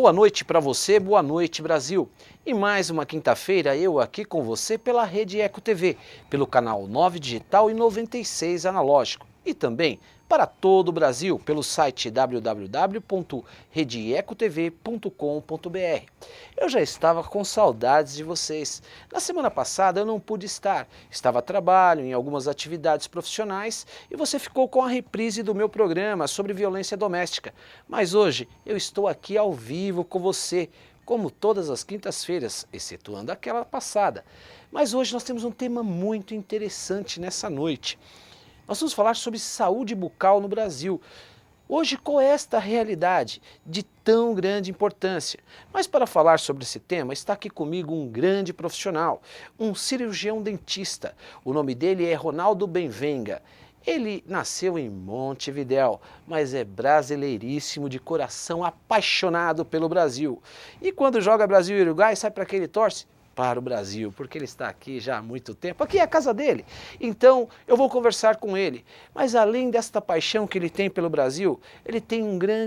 Boa noite para você, boa noite Brasil. E mais uma quinta-feira eu aqui com você pela Rede Eco TV, pelo canal 9 Digital e 96 Analógico. E também para todo o Brasil pelo site www.redeecotv.com.br. Eu já estava com saudades de vocês. Na semana passada eu não pude estar, estava a trabalho, em algumas atividades profissionais e você ficou com a reprise do meu programa sobre violência doméstica. Mas hoje eu estou aqui ao vivo com você, como todas as quintas-feiras, excetuando aquela passada. Mas hoje nós temos um tema muito interessante nessa noite. Nós vamos falar sobre saúde bucal no Brasil. Hoje, qual é esta realidade de tão grande importância? Mas para falar sobre esse tema, está aqui comigo um grande profissional, um cirurgião dentista. O nome dele é Ronaldo Benvenga. Ele nasceu em Montevidéu, mas é brasileiríssimo de coração, apaixonado pelo Brasil. E quando joga Brasil e Uruguai, sabe para quem ele torce? Para o Brasil, porque ele está aqui já há muito tempo, aqui é a casa dele, então eu vou conversar com ele. Mas além desta paixão que ele tem pelo Brasil, ele tem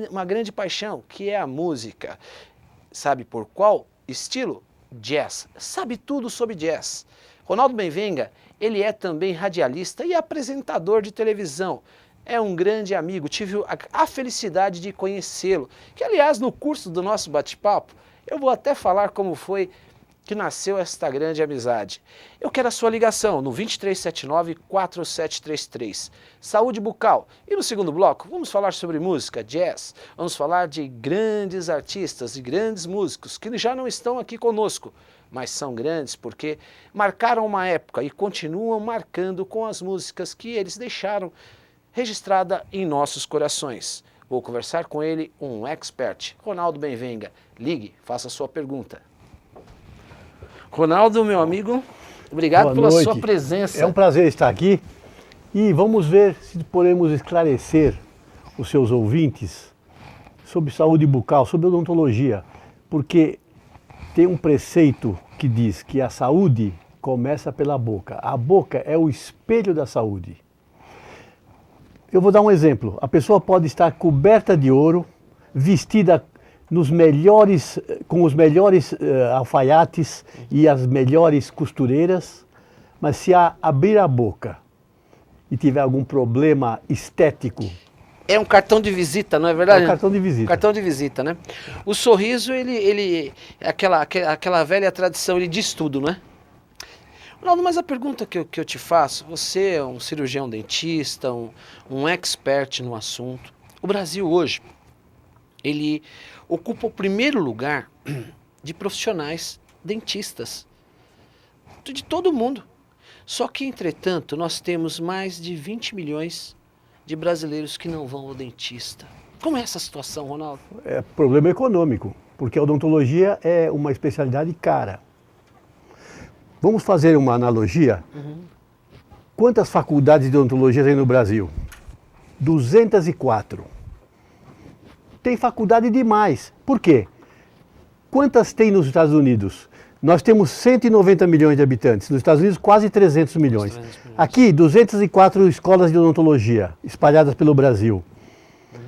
uma grande paixão, que é a música. Sabe por qual estilo? Jazz, sabe tudo sobre jazz. Ronaldo Benvenga, ele é também radialista e apresentador de televisão. É um grande amigo, tive a felicidade de conhecê-lo, que aliás no curso do nosso bate-papo, eu vou até falar como foi que nasceu esta grande amizade. Eu quero a sua ligação no 2379-4733. Saúde bucal. E no segundo bloco, vamos falar sobre música, jazz. Vamos falar de grandes artistas e grandes músicos que já não estão aqui conosco, mas são grandes porque marcaram uma época e continuam marcando com as músicas que eles deixaram registrada em nossos corações. Vou conversar com ele, um expert, Ronaldo Benvenga. Ligue, faça a sua pergunta. Ronaldo, meu amigo, obrigado pela sua presença. É um prazer estar aqui e vamos ver se podemos esclarecer os seus ouvintes sobre saúde bucal, sobre odontologia, porque tem um preceito que diz que a saúde começa pela boca. A boca é o espelho da saúde. Eu vou dar um exemplo. A pessoa pode estar coberta de ouro, vestida com os melhores alfaiates e as melhores costureiras, mas se abrir a boca e tiver algum problema estético... É um cartão de visita, não é verdade? É um cartão de visita. Cartão de visita, né? O sorriso, ele é aquela velha tradição, ele diz tudo, não é? Ronaldo, mas a pergunta que eu te faço, você é um cirurgião dentista, um expert no assunto. O Brasil hoje, ele ocupa o primeiro lugar de profissionais dentistas de todo mundo. Só que, entretanto, nós temos mais de 20 milhões de brasileiros que não vão ao dentista. Como é essa situação, Ronaldo? É problema econômico, porque a odontologia é uma especialidade cara. Vamos fazer uma analogia? Quantas faculdades de odontologia tem no Brasil? 204. Tem faculdade demais. Por quê? Quantas tem nos Estados Unidos? Nós temos 190 milhões de habitantes. Nos Estados Unidos, quase 300 milhões. Aqui, 204 escolas de odontologia espalhadas pelo Brasil.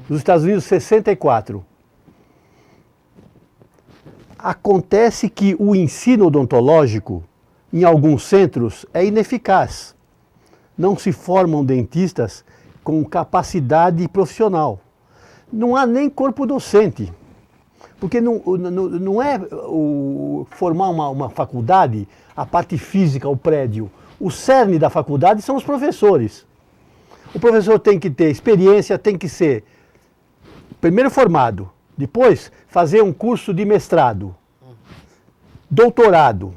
Nos Estados Unidos, 64. Acontece que o ensino odontológico, em alguns centros, é ineficaz. Não se formam dentistas com capacidade profissional. Não há nem corpo docente, porque não é formar uma faculdade, a parte física, o prédio. O cerne da faculdade são os professores. O professor tem que ter experiência, tem que ser primeiro formado, depois fazer um curso de mestrado, doutorado,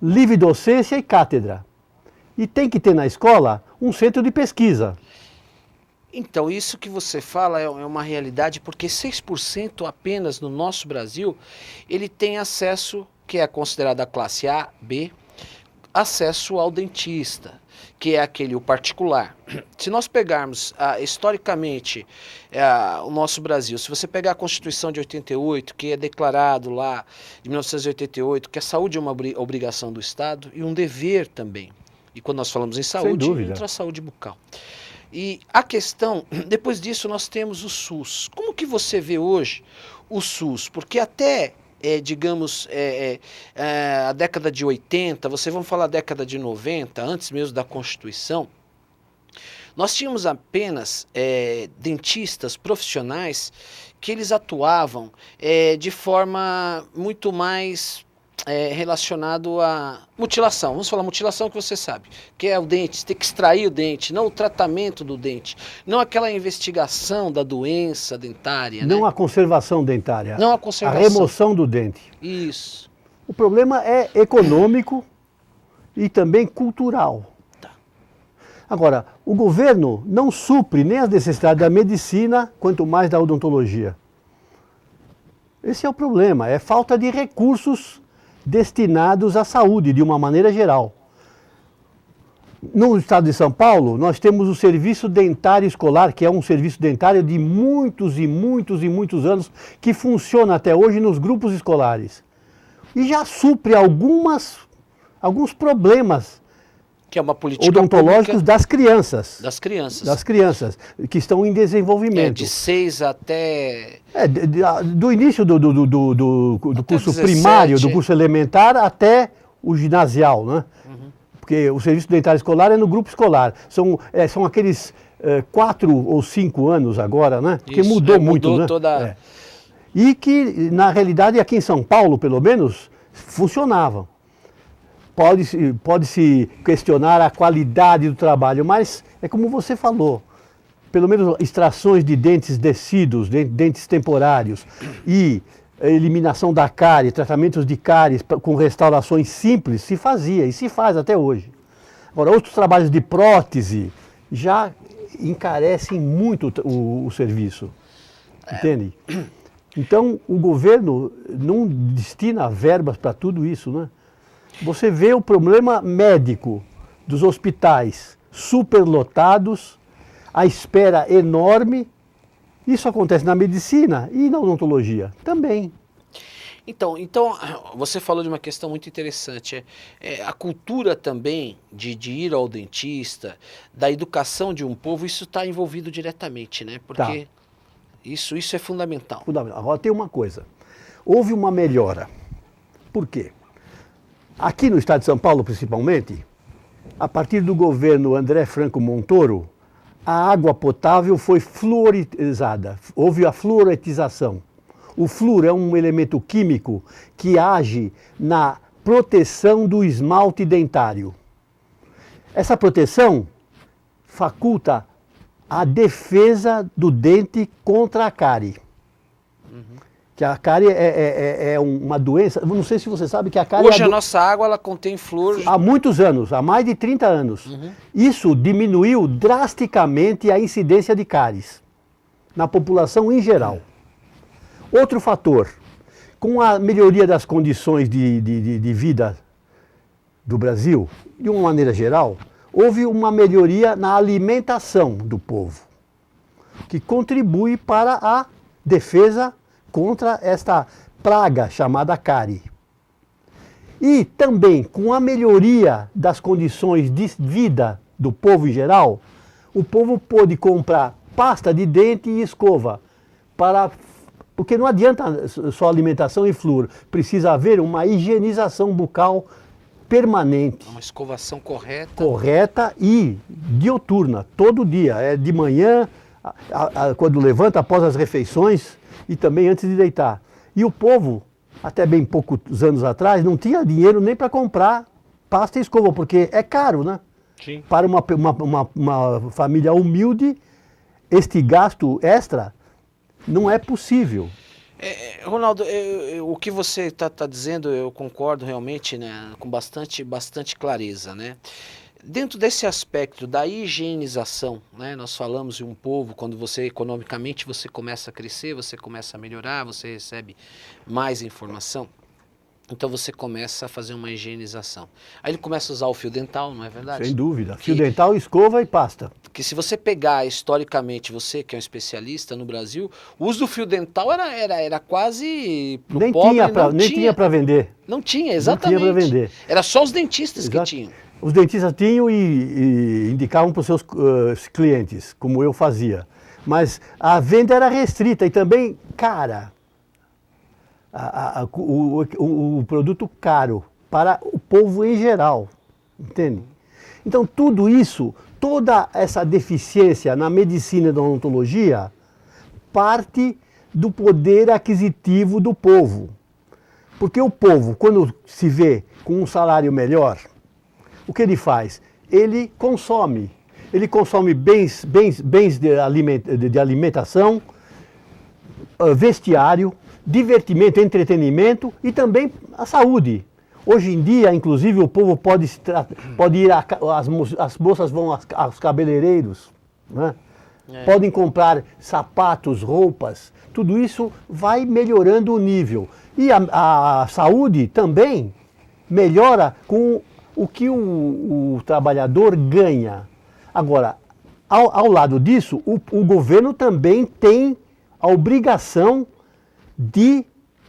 livre docência e cátedra. E tem que ter na escola um centro de pesquisa. Então, isso que você fala é uma realidade, porque 6% apenas no nosso Brasil, ele tem acesso, que é considerado a classe A, B, acesso ao dentista, que é o particular. Se nós pegarmos historicamente o nosso Brasil, se você pegar a Constituição de 88, que é declarado lá, de 1988, que a saúde é uma obrigação do Estado e um dever também. E quando nós falamos em saúde, entra a saúde bucal. E a questão, depois disso nós temos o SUS. Como que você vê hoje o SUS? Porque até, digamos, a década de 80, vocês vão falar década de 90, antes mesmo da Constituição, nós tínhamos apenas dentistas profissionais que eles atuavam de forma muito mais relacionado à mutilação. Vamos falar mutilação que você sabe, que é o dente, você tem que extrair o dente, não o tratamento do dente, não aquela investigação da doença dentária. Não né? a conservação dentária. Não a conservação. A remoção do dente. Isso. O problema é econômico e também cultural. Agora, o governo não supre nem as necessidades da medicina, quanto mais da odontologia. Esse é o problema, é falta de recursos destinados à saúde, de uma maneira geral. No estado de São Paulo, nós temos o Serviço Dentário Escolar, que é um serviço dentário de muitos e muitos e muitos anos, que funciona até hoje nos grupos escolares. E já supre alguns problemas Que é uma política odontológicos das crianças. Das crianças. Das crianças, que estão em desenvolvimento. De 6 até... Do início do Até curso 17. primário, do curso elementar, até o ginasial, né? Uhum. Porque o serviço dentário escolar é no grupo escolar. São aqueles 4 ou 5 anos agora, né? Porque Isso, mudou muito, mudou né? toda... E que, na realidade, aqui em São Paulo, pelo menos, funcionavam. Pode-se questionar a qualidade do trabalho, mas é como você falou, pelo menos extrações de dentes descidos, dentes temporários e eliminação da cárie, tratamentos de cáries com restaurações simples, se fazia e se faz até hoje. Agora, outros trabalhos de prótese já encarecem muito o serviço, entende? Então, o governo não destina verbas para tudo isso, né? Você vê o problema médico dos hospitais superlotados, a espera enorme. Isso acontece na medicina e na odontologia também. Então, você falou de uma questão muito interessante. A cultura também de ir ao dentista, da educação de um povo, isso está envolvido diretamente, né? Porque isso é fundamental. Agora tem uma coisa. Houve uma melhora. Por quê? Aqui no estado de São Paulo, principalmente, a partir do governo André Franco Montoro, a água potável foi fluorizada, houve a fluoretização. O flúor é um elemento químico que age na proteção do esmalte dentário. Essa proteção faculta a defesa do dente contra a cárie. Que a cárie é uma doença, não sei se você sabe que a cárie... Hoje a nossa água ela contém flúor... Há muitos anos, há mais de 30 anos. Isso diminuiu drasticamente a incidência de cáries na população em geral. Outro fator, com a melhoria das condições de vida do Brasil, de uma maneira geral, houve uma melhoria na alimentação do povo, que contribui para a defesa contra esta praga chamada cárie. E também com a melhoria das condições de vida do povo em geral, o povo pôde comprar pasta de dente e escova, porque não adianta só alimentação e flúor, precisa haver uma higienização bucal permanente. Uma escovação correta. Correta e dioturna, todo dia, de manhã, quando levanta, após as refeições, e também antes de deitar. E o povo, até bem poucos anos atrás, não tinha dinheiro nem para comprar pasta e escova, porque é caro, né? Sim. Para uma família humilde, este gasto extra não é possível. Ronaldo, o que você está dizendo, eu concordo realmente, né, com bastante clareza, né? Dentro desse aspecto da higienização, né, nós falamos de um povo, quando você economicamente você começa a crescer, você começa a melhorar, você recebe mais informação, então você começa a fazer uma higienização. Aí ele começa a usar o fio dental, não é verdade? Sem dúvida. Fio dental, escova e pasta. Que se você pegar historicamente, você que é um especialista no Brasil, o uso do fio dental era quase pro Nem pobre, nem tinha para vender. Não tinha, exatamente. Não tinha para vender. Era só os dentistas que tinham. Os dentistas tinham e indicavam para os seus clientes, como eu fazia. Mas a venda era restrita e também cara. o produto caro para o povo em geral, entende? Então tudo isso, toda essa deficiência na medicina e na odontologia parte do poder aquisitivo do povo. Porque o povo, quando se vê com um salário melhor, o que ele faz? Ele consome bens de alimentação, vestiário, divertimento, entretenimento e também a saúde. Hoje em dia, inclusive, o povo pode ir, as moças vão aos cabeleireiros, né? Podem comprar sapatos, roupas, tudo isso vai melhorando o nível. E a saúde também melhora com o que o trabalhador ganha. Agora, ao lado disso, o governo também tem a obrigação de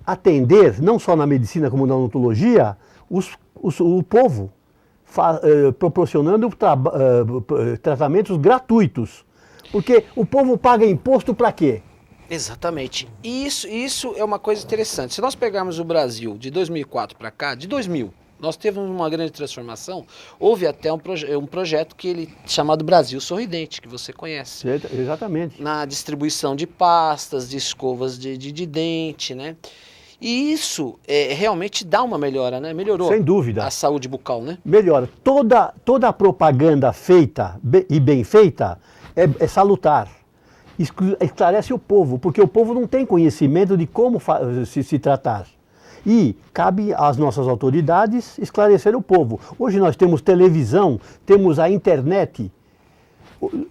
atender, não só na medicina como na odontologia, o povo, proporcionando tratamentos gratuitos. Porque o povo paga imposto para quê? Exatamente. E isso é uma coisa interessante. Se nós pegarmos o Brasil de 2004 para cá, de 2000, nós tivemos uma grande transformação. Houve até um projeto chamado Brasil Sorridente, que você conhece. Exatamente. Na distribuição de pastas, de escovas de dente, né? E isso realmente dá uma melhora, né? Melhorou. Sem dúvida. A saúde bucal, né? Melhora. Toda a propaganda feita e bem feita é salutar. Esclarece o povo, porque o povo não tem conhecimento de como se tratar. E cabe às nossas autoridades esclarecer o povo. Hoje nós temos televisão, temos a internet.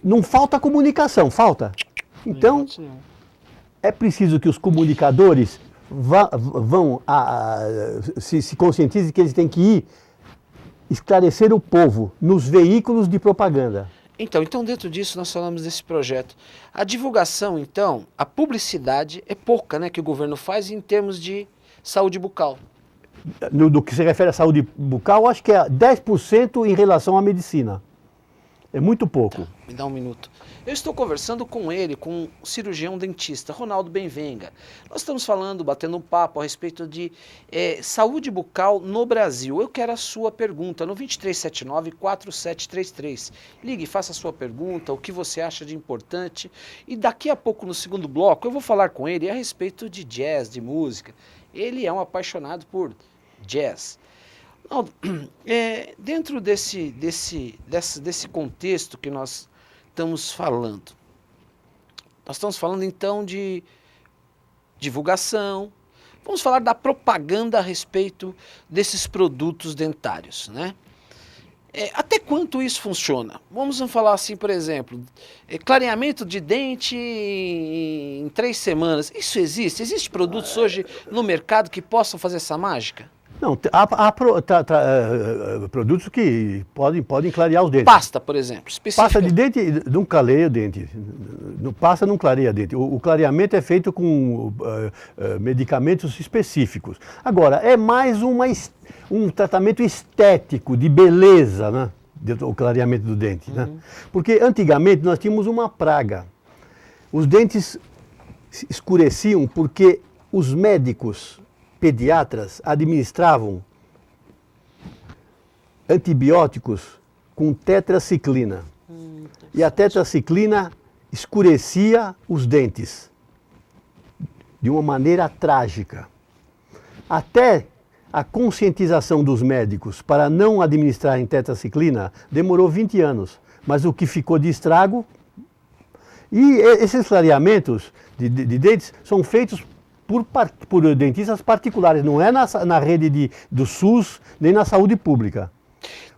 Não falta comunicação, falta. Então, é preciso que os comunicadores se conscientizem que eles têm que ir esclarecer o povo nos veículos de propaganda. Então dentro disso nós falamos desse projeto. A divulgação, então, a publicidade é pouca, né, que o governo faz em termos de saúde bucal. Do que se refere à saúde bucal, acho que é 10% em relação à medicina. É muito pouco. Tá, me dá um minuto. Eu estou conversando com ele, com o cirurgião dentista, Ronaldo Benvenga. Nós estamos falando, batendo um papo a respeito de saúde bucal no Brasil. Eu quero a sua pergunta no 2379-4733. Ligue, faça a sua pergunta, o que você acha de importante. E daqui a pouco, no segundo bloco, eu vou falar com ele a respeito de jazz, de música. Ele é um apaixonado por jazz. Dentro desse contexto que nós estamos falando então de divulgação, vamos falar da propaganda a respeito desses produtos dentários, né? Até quanto isso funciona? Vamos falar assim, por exemplo, clareamento de dente em 3 semanas. Isso existe? Existem produtos hoje no mercado que possam fazer essa mágica? Não, há produtos que podem clarear os dentes. Pasta, por exemplo. Pasta de dente não clareia o dente. Pasta não clareia dente. O clareamento é feito com medicamentos específicos. Agora, é mais um tratamento estético, de beleza, né? O clareamento do dente. Né? Porque antigamente nós tínhamos uma praga. Os dentes escureciam porque os médicos pediatras administravam antibióticos com tetraciclina. E a tetraciclina escurecia os dentes de uma maneira trágica. Até a conscientização dos médicos para não administrarem tetraciclina demorou 20 anos. Mas o que ficou de estrago... E esses clareamentos de dentes são feitos por dentistas particulares, não é na rede do SUS, nem na saúde pública.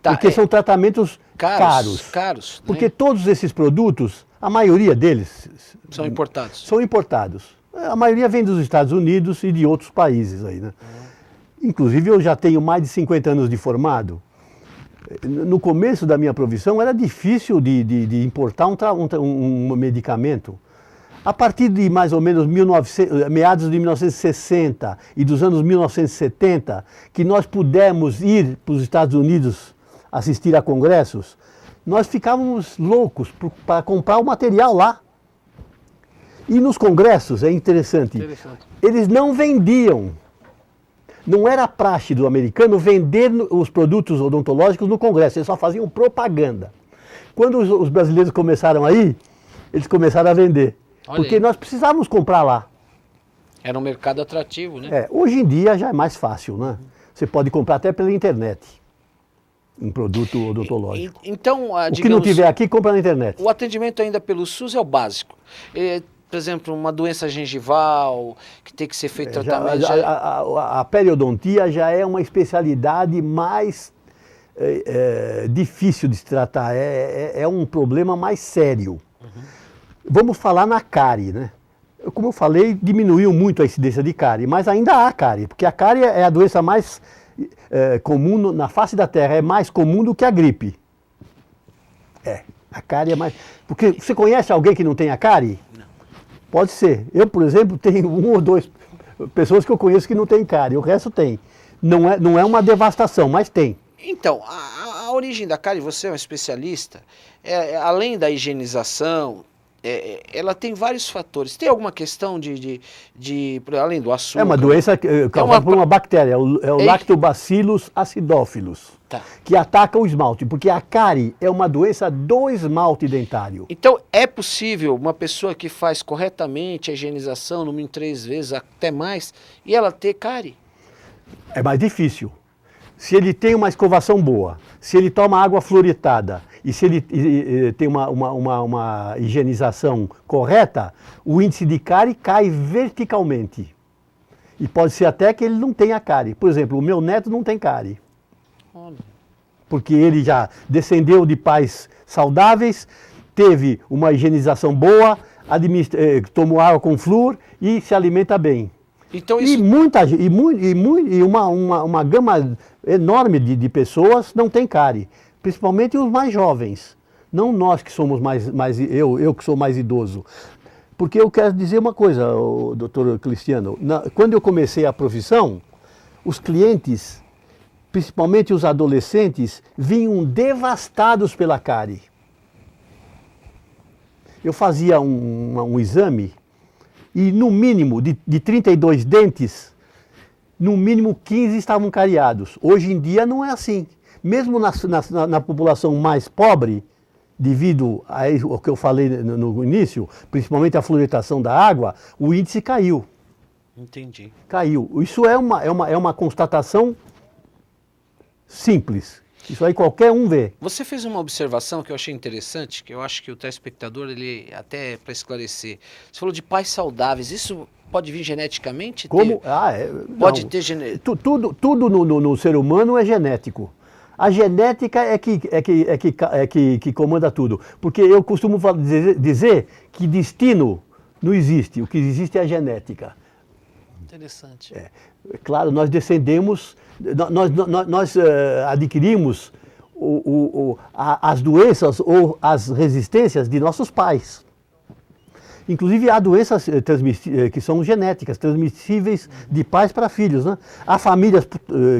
Tá, porque são tratamentos caros. Porque né? Todos esses produtos, a maioria deles... São importados. São importados. A maioria vem dos Estados Unidos e de outros países aí, né? Inclusive, eu já tenho mais de 50 anos de formado. No começo da minha profissão, era difícil de importar um medicamento. A partir de mais ou menos meados de 1960 e dos anos 1970, que nós pudemos ir para os Estados Unidos assistir a congressos, nós ficávamos loucos para comprar o material lá. E nos congressos, é interessante, eles não vendiam Não era praxe do americano vender os produtos odontológicos no Congresso, eles só faziam propaganda. Quando os brasileiros começaram aí, eles começaram a vender. Olha Porque aí. nós precisávamos comprar lá. Era um mercado atrativo, né? Hoje em dia já é mais fácil, né? Você pode comprar até pela internet um produto odontológico. Então, O que não digamos, tiver aqui, compra na internet. o atendimento ainda pelo SUS é o básico. Por exemplo, uma doença gengival, que tem que ser feito tratamento. A periodontia já é uma especialidade mais difícil de se tratar, é um problema mais sério. Vamos falar na cárie, né? Como eu falei, diminuiu muito a incidência de cárie, mas ainda há cárie, porque a cárie é a doença mais comum na face da Terra, é mais comum do que a gripe. A cárie é mais... Porque você conhece alguém que não tem a cárie? Não. Pode ser. Eu, por exemplo, tenho 1 ou 2 pessoas que eu conheço que não tem cárie, o resto tem. Não é uma devastação, mas tem. Então, a origem da cárie, você é um especialista, além da higienização, ela tem vários fatores. Tem alguma questão além do açúcar? É uma doença causada por uma bactéria, é o Lactobacillus acidophilus, Tá. que ataca o esmalte, porque a cárie é uma doença do esmalte dentário. Então, é possível uma pessoa que faz corretamente a higienização, no mínimo 3 vezes, até mais, e ela ter cárie? É mais difícil. Se ele tem uma escovação boa, se ele toma água fluoritada e se ele tem uma higienização correta, o índice de cárie cai verticalmente. E pode ser até que ele não tenha cárie. Por exemplo, o meu neto não tem cárie. Olha. Porque ele já descendeu de pais saudáveis, teve uma higienização boa, tomou água com flúor e se alimenta bem. Então isso... E uma gama enorme de pessoas não tem cárie, principalmente os mais jovens. Não nós que somos eu que sou mais idoso. Porque eu quero dizer uma coisa, doutor Cristiano, quando eu comecei a profissão, os clientes, principalmente os adolescentes, vinham devastados pela cárie. Eu fazia um exame e no mínimo de 32 dentes, no mínimo 15 estavam cariados. Hoje em dia não é assim. Mesmo na população mais pobre, devido ao que eu falei no início, principalmente a fluoridação da água, o índice caiu. Entendi. Caiu. Isso é uma constatação simples. Isso aí qualquer um vê. Você fez uma observação que eu achei interessante, que eu acho que o telespectador, ele até para esclarecer, você falou de pais saudáveis, isso pode vir geneticamente? Como? Pode Não. ter genética? Tudo no ser humano é genético. A genética é que comanda tudo. Porque eu costumo dizer que destino não existe, o que existe é a genética. Interessante. Claro, nós descendemos, nós adquirimos as doenças ou as resistências de nossos pais. Inclusive há doenças que são genéticas, transmissíveis de pais para filhos, né? Há famílias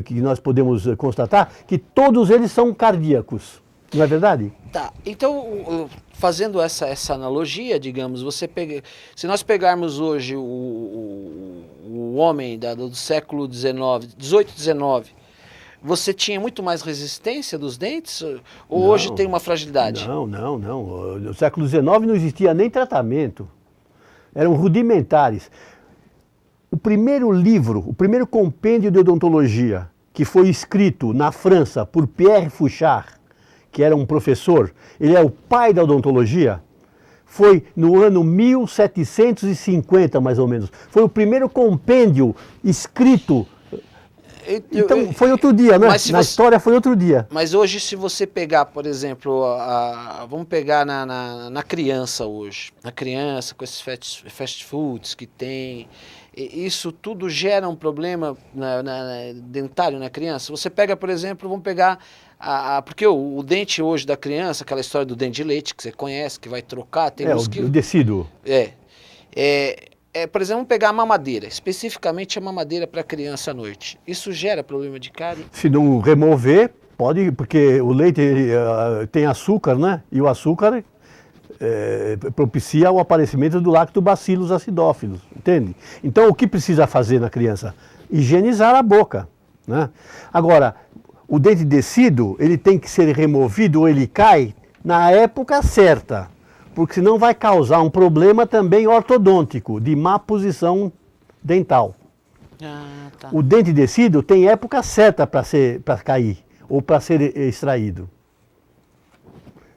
que nós podemos constatar que todos eles são cardíacos, não é verdade? Tá, então fazendo essa analogia, digamos, se nós pegarmos hoje o homem do século XIX, 18, 19, você tinha muito mais resistência dos dentes? Ou Não, hoje tem uma fragilidade? Não. No século XIX não existia nem tratamento. Eram rudimentares. O primeiro livro, o primeiro compêndio de odontologia que foi escrito na França por Pierre Fauchard, que era um professor, ele é o pai da odontologia, foi no ano 1750, mais ou menos. Foi o primeiro compêndio escrito. Então, foi outro dia, né? Na história foi outro dia. Mas hoje, se você pegar, por exemplo, vamos pegar na criança hoje, na criança com esses fast foods que tem, isso tudo gera um problema dentário na criança. Você pega, por exemplo, vamos pegar, porque o dente hoje da criança, aquela história do dente de leite que você conhece, que vai trocar, tem uns que... o decíduo. Por exemplo, vamos pegar a mamadeira, especificamente a mamadeira para criança à noite. Isso gera problema de cárie? Se não remover, pode, porque o leite tem açúcar, né? E o açúcar propicia o aparecimento do Lactobacillus acidophilus, entende? Então, o que precisa fazer na criança? higienizar a boca, né? Agora, o dente descido, ele tem que ser removido ou ele cai na época certa, porque senão vai causar um problema também ortodôntico, de má posição dental. Ah, tá. O dente descido tem época certa para cair ou para ser extraído.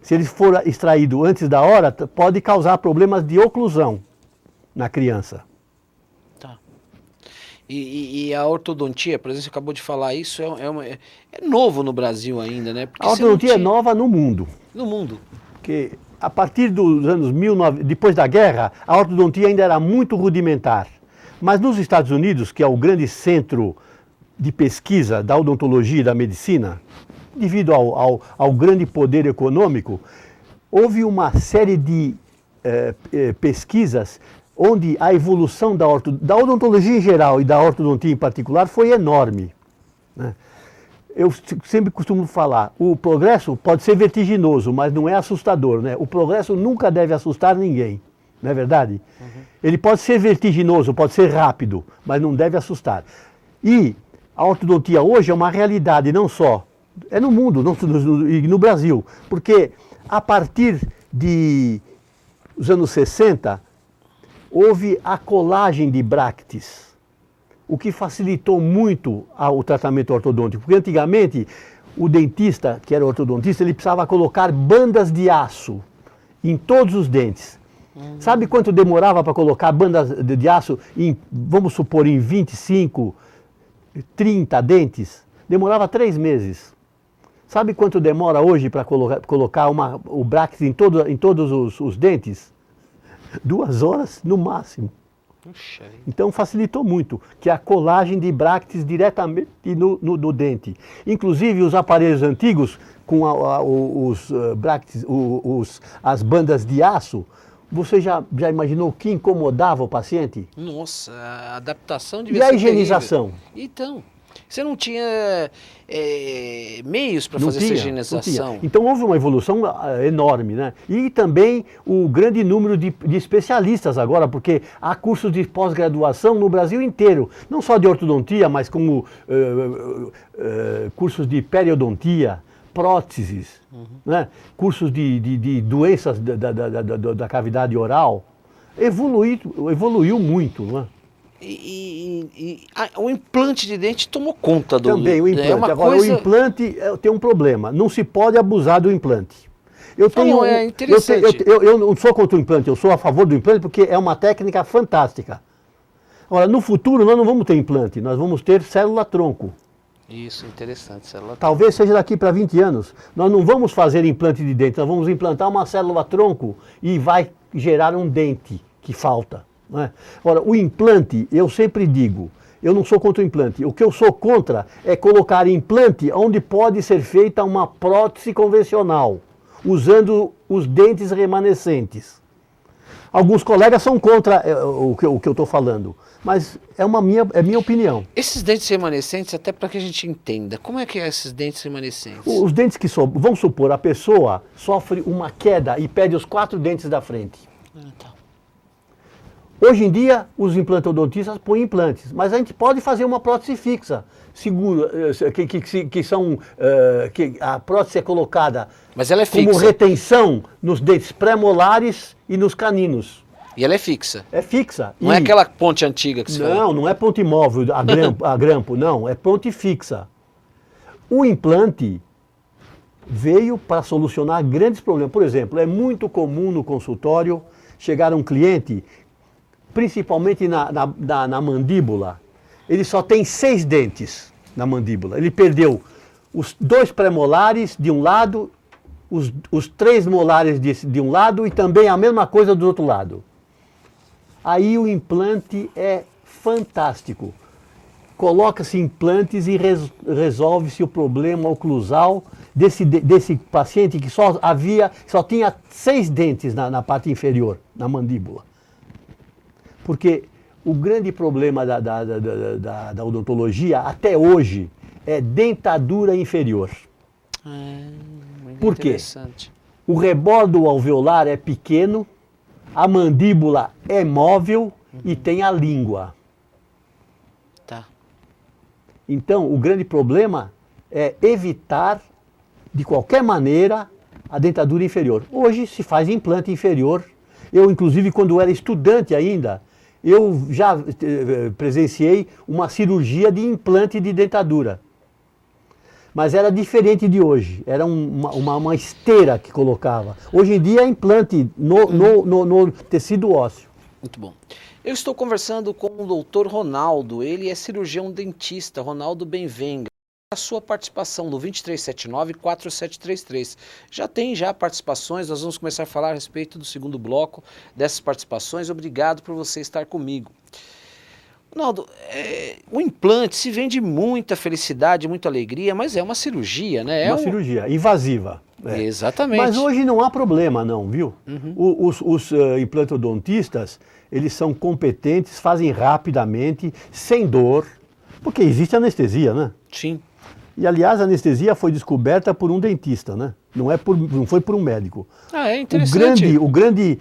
Se ele for extraído antes da hora, pode causar problemas de oclusão na criança. Tá. E a ortodontia, por exemplo, você acabou de falar isso, é novo no Brasil ainda, né? Porque A você não ortodontia é tinha- nova no mundo, no mundo. porque a partir dos anos 1900, depois da guerra, a ortodontia ainda era muito rudimentar. Mas nos Estados Unidos, que é o grande centro de pesquisa da odontologia e da medicina, devido ao grande poder econômico, houve uma série de pesquisas onde a evolução da odontologia em geral e da ortodontia em particular foi enorme, né? Eu sempre costumo falar, o progresso pode ser vertiginoso, mas não é assustador, né? O progresso nunca deve assustar ninguém, não é verdade? Uhum. Ele pode ser vertiginoso, pode ser rápido, mas não deve assustar. E a ortodontia hoje é uma realidade, não só, é no mundo e no Brasil, porque a partir dos anos 60, houve a colagem de bractes, o que facilitou muito o tratamento ortodôntico, porque antigamente o dentista, que era ortodontista, ele precisava colocar bandas de aço em todos os dentes. Sabe quanto demorava para colocar bandas de aço, vamos supor, em 25, 30 dentes? Demorava 3 meses. Sabe quanto demora hoje para colocar o bracket em todos os dentes? 2 horas no máximo. Puxa. Então facilitou muito, que é a colagem de bractes diretamente no dente. Inclusive os aparelhos antigos, com os bractes, as bandas de aço, você já imaginou o que incomodava o paciente? Nossa, a adaptação devia E a ser higienização? terrível. Então, você não tinha meios para fazer essa Não higienização. tinha. Então houve uma evolução enorme, né? E também o grande número de especialistas agora, porque há cursos de pós-graduação no Brasil inteiro, não só de ortodontia, mas como cursos de periodontia, próteses, né? Cursos de doenças da cavidade oral. Evoluiu muito, não é? O implante de dente tomou conta do... Também o implante. É uma Agora, coisa... o implante tem um problema. Não se pode abusar do implante. É interessante. Eu não sou contra o implante, eu sou a favor do implante porque é uma técnica fantástica. Agora, no futuro nós não vamos ter implante, nós vamos ter célula-tronco. Isso, interessante. Célula... Talvez seja daqui para 20 anos. Nós não vamos fazer implante de dente, nós vamos implantar uma célula-tronco e vai gerar um dente que falta. Não é? Agora, o implante, eu sempre digo, eu não sou contra o implante. O que eu sou contra é colocar implante onde pode ser feita uma prótese convencional, usando os dentes remanescentes. Alguns colegas são contra o que eu estou falando, mas é minha opinião. Esses dentes remanescentes, até para que a gente entenda, como é que é esses dentes remanescentes? Os dentes que vamos supor, a pessoa sofre uma queda e perde os 4 dentes da frente. Então. Hoje em dia, os implantodontistas põem implantes, mas a gente pode fazer uma prótese fixa, segura, que a prótese é colocada Mas ela é como fixa. retenção nos dentes pré-molares e nos caninos. E ela é fixa. É fixa. Não é aquela ponte antiga que você fala. Não é ponte móvel, a grampo, não, é ponte fixa. O implante veio para solucionar grandes problemas. Por exemplo, é muito comum no consultório chegar um cliente, principalmente na mandíbula, ele só tem 6 dentes na mandíbula. Ele perdeu os 2 pré-molares de um lado, os 3 molares de um lado e também a mesma coisa do outro lado. Aí o implante é fantástico. Coloca-se implantes e resolve-se o problema oclusal desse paciente que só tinha 6 dentes na parte inferior, na mandíbula. Porque o grande problema da odontologia até hoje é dentadura inferior. Por quê? O rebordo alveolar é pequeno, a mandíbula é móvel e tem a língua. Tá. Então, o grande problema é evitar, de qualquer maneira, a dentadura inferior. Hoje se faz implante inferior. Eu, inclusive, quando era estudante ainda, eu já presenciei uma cirurgia de implante de dentadura. Mas era diferente de hoje, era uma esteira que colocava. Hoje em dia é implante no tecido ósseo. Muito bom. Eu estou conversando com o doutor Ronaldo, ele é cirurgião dentista, Ronaldo Benvenga. A sua participação no 2379-4733. Já tem participações, nós vamos começar a falar a respeito do segundo bloco dessas participações. Obrigado por você estar comigo. Ronaldo, o implante se vende muita felicidade, muita alegria, mas é uma cirurgia, né? É uma cirurgia invasiva. Exatamente. Mas hoje não há problema não, viu? Os implantodontistas, eles são competentes, fazem rapidamente, sem dor, porque existe anestesia, né? Sim. E, aliás, a anestesia foi descoberta por um dentista, né? Não foi por um médico. Ah, é interessante. O grande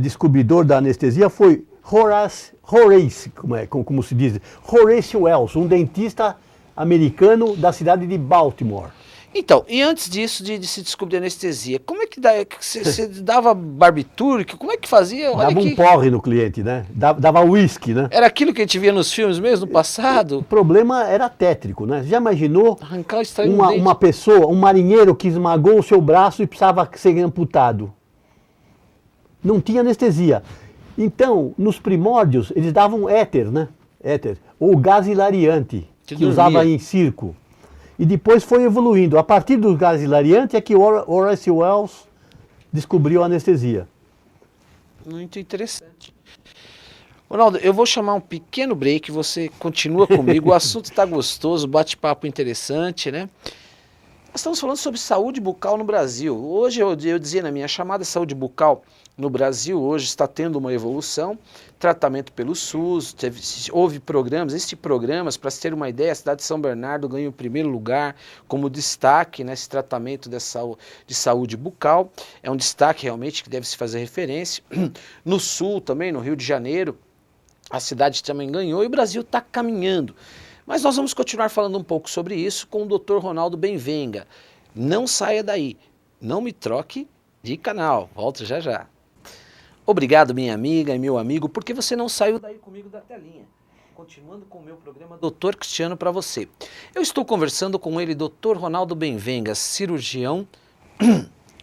descobridor da anestesia foi Horace, como se diz, Horace Wells, um dentista americano da cidade de Baltimore. Então, e antes disso, de se descobrir anestesia, como é que você dava barbitúrico? Como é que fazia? Dava um porre no cliente, né? Dava uísque, né? Era aquilo que a gente via nos filmes mesmo, no passado? O problema era tétrico, né? Já imaginou arrancar o uma pessoa, um marinheiro que esmagou o seu braço e precisava ser amputado? Não tinha anestesia. Então, nos primórdios, eles davam éter, né? Éter, ou gás hilariante, que usava em circo. E depois foi evoluindo. A partir do gás hilariante é que Horace Wells descobriu a anestesia. Muito interessante. Ronaldo, eu vou chamar um pequeno break, você continua comigo, o assunto está gostoso, bate-papo interessante, né? Nós estamos falando sobre saúde bucal no Brasil. Hoje eu dizia na minha chamada, saúde bucal no Brasil hoje está tendo uma evolução, tratamento pelo SUS, houve programas, existem programas, para se ter uma ideia, a cidade de São Bernardo ganhou o primeiro lugar como destaque nesse tratamento de saúde bucal, é um destaque realmente que deve se fazer referência. No Sul também, no Rio de Janeiro, a cidade também ganhou e o Brasil está caminhando. Mas nós vamos continuar falando um pouco sobre isso com o Dr. Ronaldo Benvenga. Não saia daí, não me troque de canal, volto já já. Obrigado, minha amiga e meu amigo, porque você não saiu daí comigo da telinha. Continuando com o meu programa Doutor Cristiano para você. Eu estou conversando com ele, Dr. Ronaldo Benvenga, cirurgião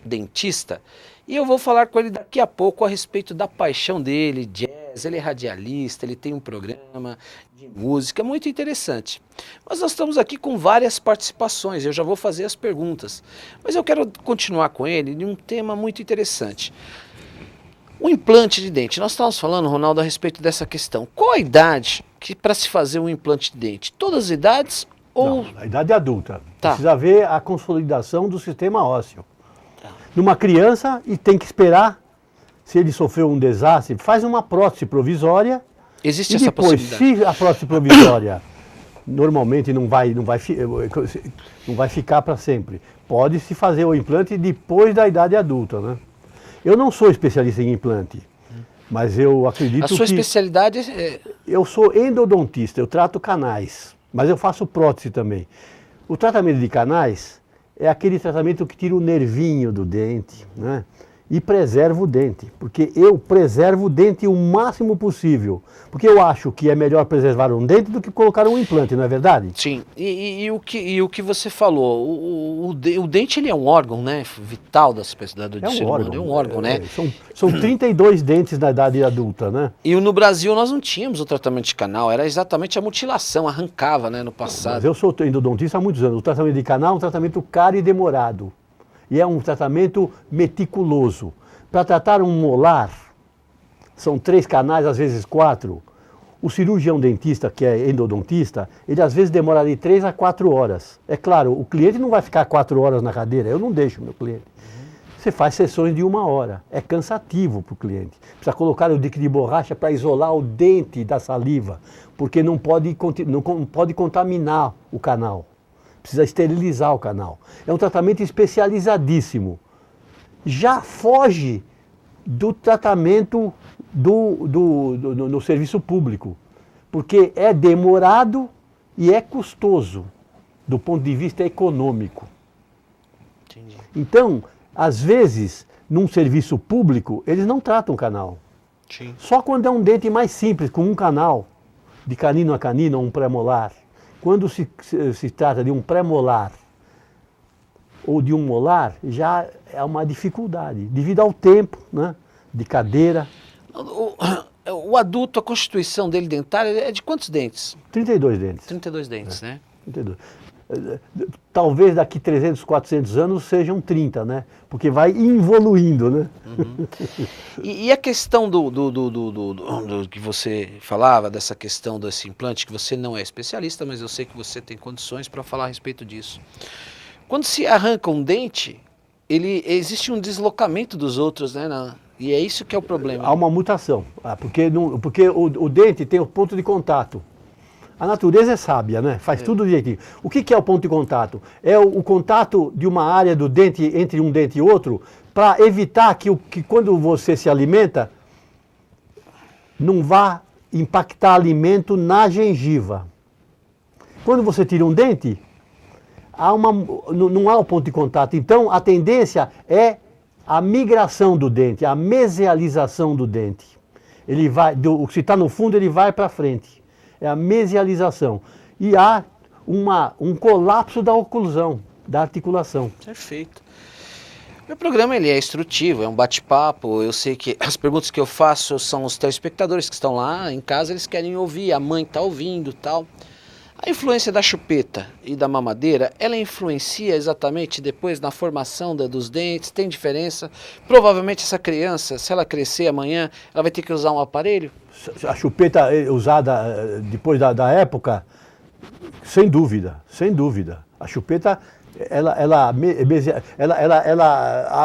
dentista, e eu vou falar com ele daqui a pouco a respeito da paixão dele, jazz, ele é radialista, ele tem um programa de música muito interessante. Mas nós estamos aqui com várias participações, eu já vou fazer as perguntas, mas eu quero continuar com ele de um tema muito interessante. O implante de dente, nós estávamos falando, Ronaldo, a respeito dessa questão. Qual a idade para se fazer um implante de dente? Todas as idades ou... Não, a idade adulta. Tá. Precisa ver a consolidação do sistema ósseo. Tá. Numa criança, e tem que esperar, se ele sofreu um desastre, faz uma prótese provisória. Existe essa possibilidade? Se a prótese provisória normalmente não vai ficar para sempre, pode-se fazer o implante depois da idade adulta, né? Eu não sou especialista em implante, mas eu acredito que... A sua especialidade é... Eu sou endodontista, eu trato canais, mas eu faço prótese também. O tratamento de canais é aquele tratamento que tira o nervinho do dente, né? E preserva o dente, porque eu preservo o dente o máximo possível, porque eu acho que é melhor preservar um dente do que colocar um implante, não é verdade? Sim, e o que você falou, o dente ele é um órgão, né, vital do ser humano, é um órgão, né? São 32 dentes na idade adulta, né? E no Brasil nós não tínhamos o tratamento de canal, era exatamente a mutilação, arrancava, né, no passado. Mas eu sou endodontista há muitos anos, o tratamento de canal é um tratamento caro e demorado. E é um tratamento meticuloso. Para tratar um molar, são 3 canais, às vezes 4. O cirurgião dentista, que é endodontista, ele às vezes demora de 3 a 4 horas. É claro, o cliente não vai ficar 4 horas na cadeira, eu não deixo meu cliente. Você faz sessões de 1 hora, é cansativo para o cliente. Precisa colocar o líquido de borracha para isolar o dente da saliva, porque não pode contaminar o canal. Precisa esterilizar o canal. É um tratamento especializadíssimo. Já foge do tratamento no serviço público, porque é demorado e é custoso do ponto de vista econômico. Entendi. Então, às vezes, num serviço público, eles não tratam o canal. Sim. Só quando é um dente mais simples, com um canal, de canino a canino, ou um pré-molar. Quando se trata de um pré-molar ou de um molar, já é uma dificuldade, devido ao tempo, né, de cadeira. O adulto, a constituição dele dentária é de quantos dentes? 32 dentes. 32 dentes, né? 32. Talvez daqui 300, 400 anos sejam 30, né? Porque vai evoluindo, né? Uhum. E a questão do que você falava, dessa questão desse implante, que você não é especialista, mas eu sei que você tem condições para falar a respeito disso. Quando se arranca um dente, existe um deslocamento dos outros, né? E é isso que é o problema. Há uma mutação, porque o dente tem o ponto de contato. A natureza é sábia, né? Faz tudo direitinho. O que é o ponto de contato? É o contato de uma área do dente entre um dente e outro para evitar que quando você se alimenta, não vá impactar alimento na gengiva. Quando você tira um dente, não há o ponto de contato. Então, a tendência é a migração do dente, a mesialização do dente. Ele vai, se está no fundo, ele vai para frente. É a mesialização. E há um colapso da oclusão, da articulação. Perfeito. Meu programa ele é instrutivo, é um bate-papo. Eu sei que as perguntas que eu faço são os telespectadores que estão lá em casa, eles querem ouvir, a mãe está ouvindo, tal. A influência da chupeta e da mamadeira, ela influencia exatamente depois na formação dos dentes? Tem diferença? Provavelmente essa criança, se ela crescer amanhã, ela vai ter que usar um aparelho? A chupeta usada depois da época, sem dúvida, sem dúvida. A chupeta,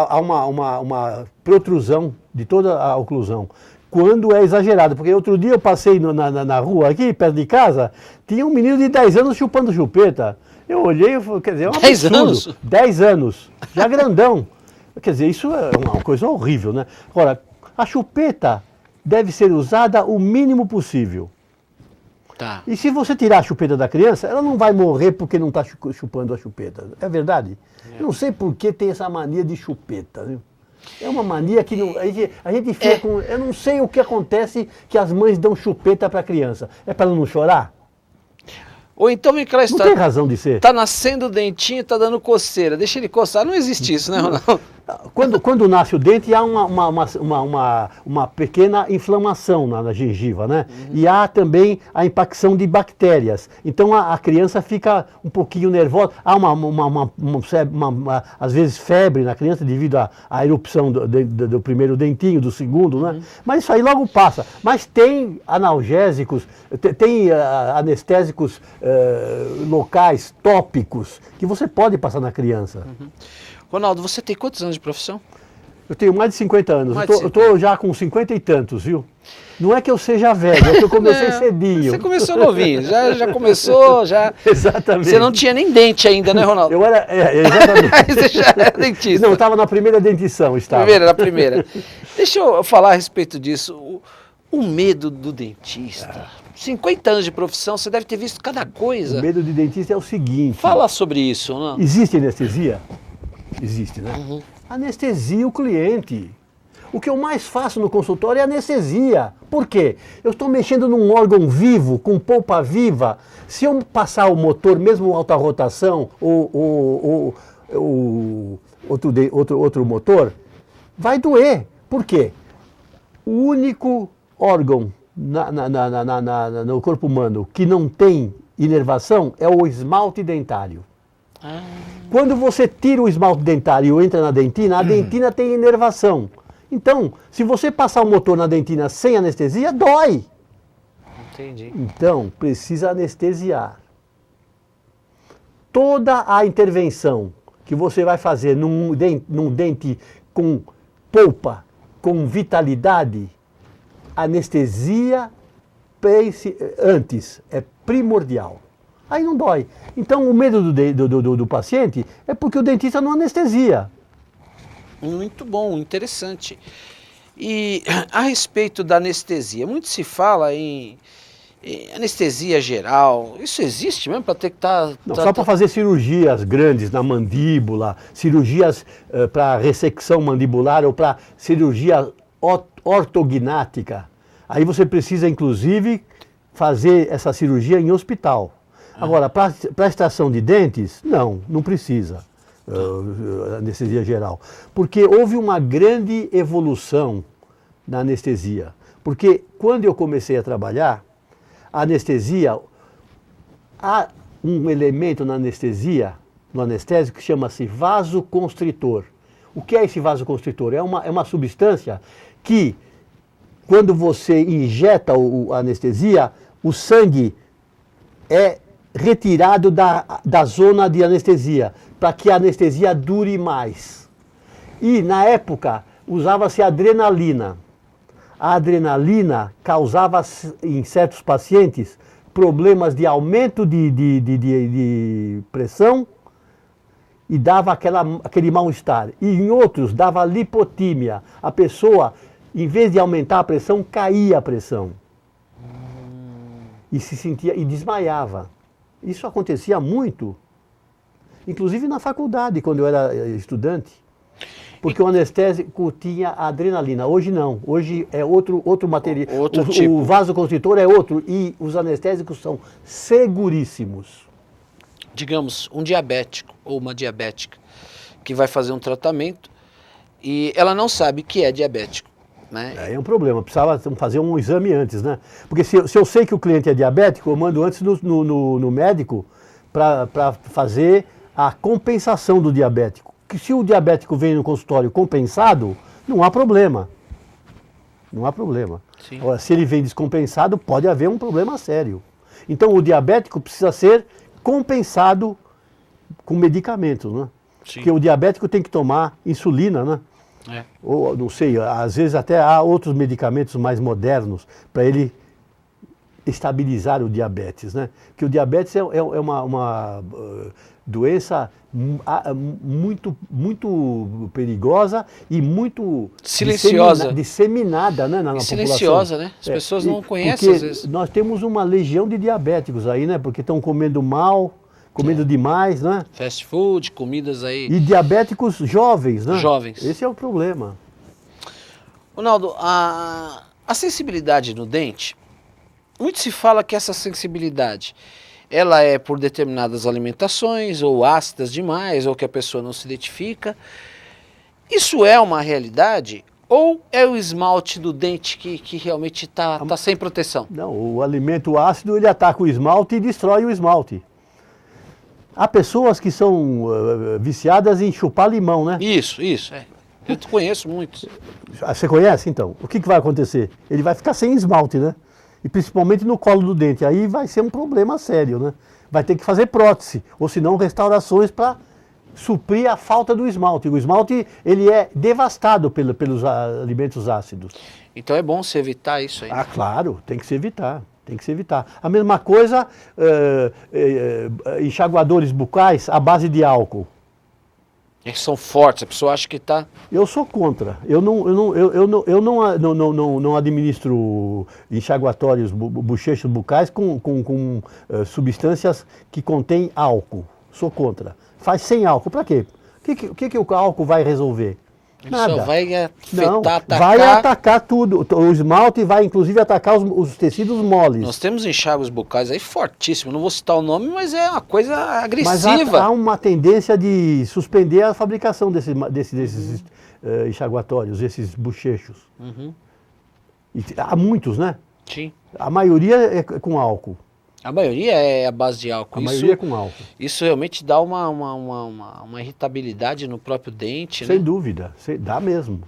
há uma protrusão de toda a oclusão. Quando é exagerado, porque outro dia eu passei na rua aqui, perto de casa, tinha um menino de 10 anos chupando chupeta. Eu olhei e falei, quer dizer, é um 10 absurdo. anos? 10 anos, já grandão. Quer dizer, isso é uma coisa horrível, né? Agora, a chupeta deve ser usada o mínimo possível. Tá. E se você tirar a chupeta da criança, ela não vai morrer porque não está chupando a chupeta. É verdade? Eu não sei por que tem essa mania de chupeta, viu? É uma mania que a gente fica com... Eu não sei o que acontece que as mães dão chupeta para a criança. É para ela não chorar? Ou então aquela história... Não tem razão de ser. Tá nascendo o dentinho, tá dando coceira. Deixa ele coçar. Não existe isso, né, Ronaldo? Quando nasce o dente, há uma pequena inflamação na gengiva, né? E há também a impacção de bactérias. Então a criança fica um pouquinho nervosa. Há às vezes febre na criança devido à erupção do primeiro dentinho, do segundo, né? Mas isso aí logo passa. Mas tem analgésicos, tem anestésicos locais, tópicos, que você pode passar na criança. Ronaldo, você tem quantos anos de profissão? Eu tenho mais de 50 anos. Mais de Eu estou já com 50 e tantos, viu? Não é que eu seja velho, é que eu comecei cedinho. Você começou novinho, já começou, já... Exatamente. Você não tinha nem dente ainda, né, Ronaldo? Eu era, exatamente. Você já era dentista. Não, eu estava na primeira dentição, estava. Na primeira. Deixa eu falar a respeito disso. O medo do dentista. 50 anos de profissão, você deve ter visto cada coisa. O medo de dentista é o seguinte... Fala sobre isso, não? Existe anestesia? Existe, né? Anestesia o cliente. O que eu mais faço no consultório é anestesia. Por quê? Eu estou mexendo num órgão vivo, com polpa viva. Se eu passar o motor, mesmo alta rotação, ou outro motor, vai doer. Por quê? O único órgão no corpo humano que não tem inervação é o esmalte dentário. Quando você tira o esmalte dentário e entra na dentina, a dentina tem inervação. Então, se você passar o motor na dentina sem anestesia, dói. Entendi. Então, precisa anestesiar. Toda a intervenção que você vai fazer num dente com polpa, com vitalidade, anestesia antes, é primordial. Aí não dói. Então o medo do paciente é porque o dentista não anestesia. Muito bom, interessante. E a respeito da anestesia, muito se fala em Anestesia geral, isso existe mesmo para ter que estar... Não, só para fazer cirurgias grandes na mandíbula, cirurgias para ressecção mandibular ou para cirurgia ortognática. Aí você precisa, inclusive, fazer essa cirurgia em hospital. Agora, para extração de dentes, não precisa anestesia geral. Porque houve uma grande evolução na anestesia. Porque quando eu comecei a trabalhar, a anestesia, há um elemento na anestesia, no anestésico, que chama-se vasoconstritor. O que é esse vasoconstritor? É uma substância que, quando você injeta a anestesia, o sangue é retirado da zona de anestesia, para que a anestesia dure mais. E, na época, usava-se adrenalina. A adrenalina causava, em certos pacientes, problemas de aumento de pressão e dava aquele mal-estar. E em outros, dava lipotímia. A pessoa, em vez de aumentar a pressão, caía a pressão. E se sentia e desmaiava. Isso acontecia muito, inclusive na faculdade, quando eu era estudante. Porque o anestésico tinha adrenalina. Hoje não. Hoje é outro material. O vasoconstritor é outro. E os anestésicos são seguríssimos. Digamos, um diabético ou uma diabética que vai fazer um tratamento e ela não sabe que é diabético. Né? É um problema. Precisava fazer um exame antes, né? Porque se eu sei que o cliente é diabético, eu mando antes no médico para fazer a compensação do diabético. Que se o diabético vem no consultório compensado, não há problema. Não há problema. Agora, se ele vem descompensado, pode haver um problema sério. Então, o diabético precisa ser compensado com medicamentos, né? Sim. Porque o diabético tem que tomar insulina, né? Ou, não sei, às vezes até há outros medicamentos mais modernos para ele estabilizar o diabetes, né? Porque o diabetes é uma doença muito perigosa e muito silenciosa, disseminada, né, na população. Silenciosa, né? As pessoas não conhecem às vezes. Nós temos uma legião de diabéticos aí, né? Porque estão comendo mal, comendo demais, né? Fast food, comidas aí. E diabéticos jovens, né? Jovens. Esse é o problema. Ronaldo, a sensibilidade no dente, muito se fala que essa sensibilidade, ela é por determinadas alimentações, ou ácidas demais, ou que a pessoa não se identifica. Isso é uma realidade? Ou é o esmalte do dente que realmente está sem proteção? Não, o alimento ácido ele ataca o esmalte e destrói o esmalte. Há pessoas que são viciadas em chupar limão, né? Isso. Eu conheço muitos. Você conhece, então? O que vai acontecer? Ele vai ficar sem esmalte, né? E principalmente no colo do dente. Aí vai ser um problema sério, né? Vai ter que fazer prótese, ou se não restaurações para suprir a falta do esmalte. O esmalte ele é devastado pelos alimentos ácidos. Então é bom se evitar isso aí. Ah, claro, tem que se evitar. Tem que se evitar. A mesma coisa, enxaguadores bucais à base de álcool. Eles são fortes, a pessoa acha que está... Eu sou contra. Eu não administro enxaguatórios, bochechos bucais com substâncias que contêm álcool. Sou contra. Faz sem álcool. Para quê? O que o álcool vai resolver? Nada. Só vai atacar. Vai atacar tudo. O esmalte vai inclusive atacar os tecidos moles. Nós temos enxágues bucais aí fortíssimos. Não vou citar o nome, mas é uma coisa agressiva. Mas há uma tendência de suspender a fabricação desses enxaguatórios, esses bochechos. E há muitos, né? Sim. A maioria é com álcool. A maioria é a base de álcool. A maioria é com álcool. Isso realmente dá uma irritabilidade no próprio dente, Sem né? dúvida, dá mesmo.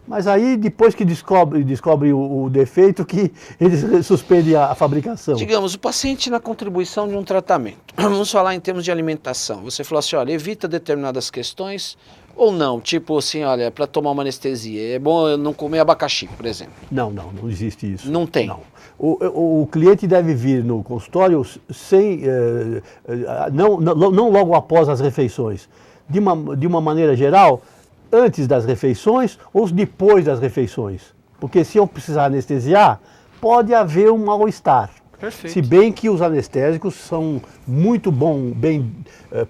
Mas aí depois que descobre o defeito que eles suspendem a fabricação. Digamos, o paciente na contribuição de um tratamento. Vamos falar em termos de alimentação. Você falou assim, olha, evita determinadas questões ou não? Tipo assim, olha, para tomar uma anestesia, é bom eu não comer abacaxi, por exemplo. Não existe isso. Não tem? Não. O cliente deve vir no consultório não logo após as refeições. De uma maneira geral, antes das refeições ou depois das refeições. Porque se eu precisar anestesiar, pode haver um mal-estar. Perfeito. Se bem que os anestésicos são muito bem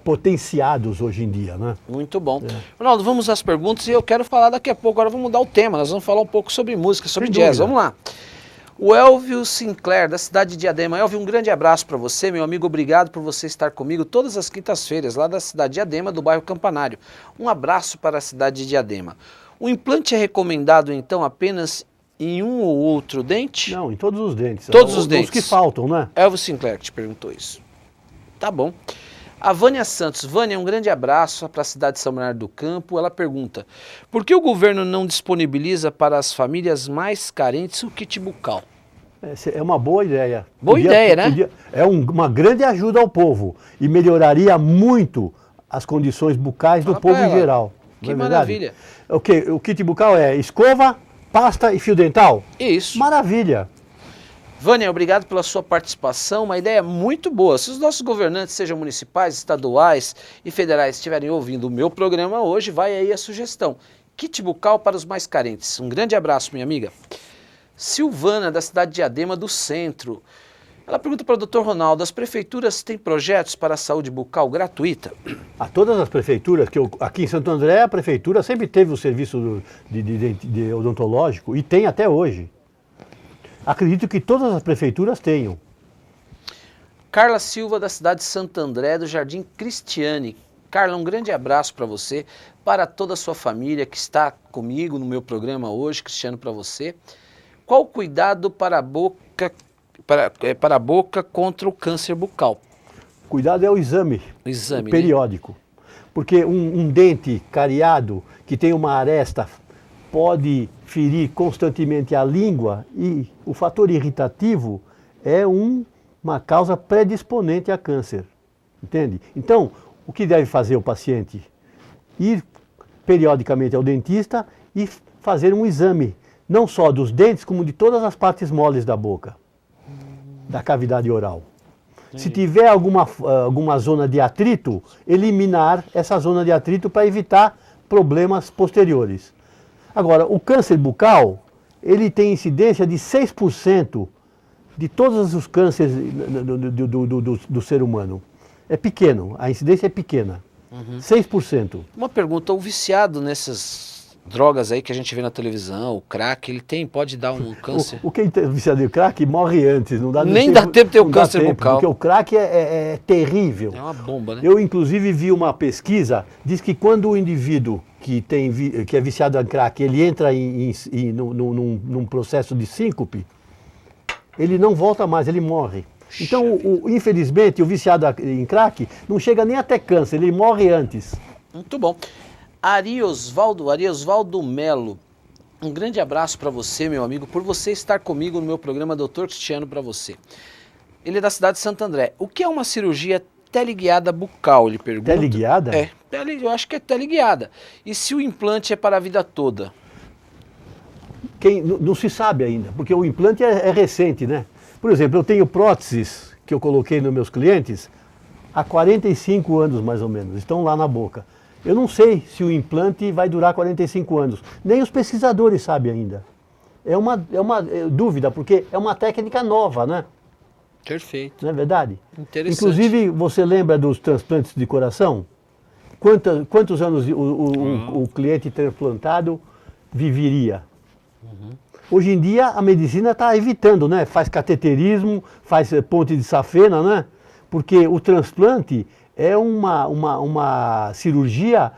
potenciados hoje em dia, né? Muito bom. Ronaldo, vamos às perguntas e eu quero falar daqui a pouco, agora vamos mudar o tema, nós vamos falar um pouco sobre música, sobre jazz, vamos lá. O Elvio Sinclair, da cidade de Diadema. Elvio, um grande abraço para você, meu amigo, obrigado por você estar comigo todas as quintas-feiras, lá da cidade de Diadema, do bairro Campanário. Um abraço para a cidade de Diadema. O implante é recomendado, então, apenas em um ou outro dente? Não, em todos os dentes. Todos os dentes. Os que faltam, né? Elvio Sinclair que te perguntou isso. Tá bom. A Vânia Santos. Vânia, um grande abraço para a cidade de São Bernardo do Campo. Ela pergunta, por que o governo não disponibiliza para as famílias mais carentes o kit bucal? Essa é uma boa ideia. Boa ideia, né? É uma grande ajuda ao povo e melhoraria muito as condições bucais do povo em geral. Que maravilha. O kit bucal é escova, pasta e fio dental? Isso. Maravilha. Vânia, obrigado pela sua participação, uma ideia muito boa. Se os nossos governantes, sejam municipais, estaduais e federais, estiverem ouvindo o meu programa hoje, vai aí a sugestão. Kit bucal para os mais carentes. Um grande abraço, minha amiga. Silvana, da cidade de Diadema do Centro. Ela pergunta para o Dr. Ronaldo, as prefeituras têm projetos para a saúde bucal gratuita? A todas as prefeituras, aqui em Santo André, a prefeitura sempre teve o serviço de odontológico e tem até hoje. Acredito que todas as prefeituras tenham. Carla Silva, da cidade de Santo André, do Jardim Cristiane. Carla, um grande abraço para você, para toda a sua família que está comigo no meu programa hoje, Cristiano, para você. Qual o cuidado para a boca contra o câncer bucal? Cuidado é o exame periódico. Né? Porque um dente cariado que tem uma aresta pode ferir constantemente a língua e o fator irritativo é uma causa predisponente a câncer. Entende? Então, o que deve fazer o paciente? Ir periodicamente ao dentista e fazer um exame, não só dos dentes, como de todas as partes moles da boca, da cavidade oral. Se tiver alguma zona de atrito, eliminar essa zona de atrito para evitar problemas posteriores. Agora, o câncer bucal, ele tem incidência de 6% de todos os cânceres do ser humano. É pequeno, a incidência é pequena, 6%. Uma pergunta, o viciado nessas drogas aí que a gente vê na televisão, o crack, pode dar um câncer? Quem é viciado em crack morre antes, não dá nem dá tempo de ter o câncer bucal. Porque o crack é terrível. É uma bomba, né? Eu, inclusive, vi uma pesquisa, diz que quando o indivíduo que é viciado em crack, ele entra num processo de síncope, ele não volta mais, ele morre. Então, infelizmente, o viciado em crack não chega nem até câncer, ele morre antes. Muito bom. Ari Osvaldo Melo, um grande abraço para você, meu amigo, por você estar comigo no meu programa Dr. Cristiano para você. Ele é da cidade de Santo André. O que é uma cirurgia teleguiada bucal, ele pergunta. Teleguiada? Eu acho que é teleguiada. E se o implante é para a vida toda? Não se sabe ainda, porque o implante é recente, né? Por exemplo, eu tenho próteses que eu coloquei nos meus clientes há 45 anos, mais ou menos, estão lá na boca. Eu não sei se o implante vai durar 45 anos. Nem os pesquisadores sabem ainda. É uma dúvida, porque é uma técnica nova, né? Perfeito. Não é verdade? Interessante. Inclusive, você lembra dos transplantes de coração? Quantos anos o cliente transplantado viveria? Hoje em dia, a medicina está evitando, né? Faz cateterismo, faz ponte de safena, né? Porque o transplante é uma cirurgia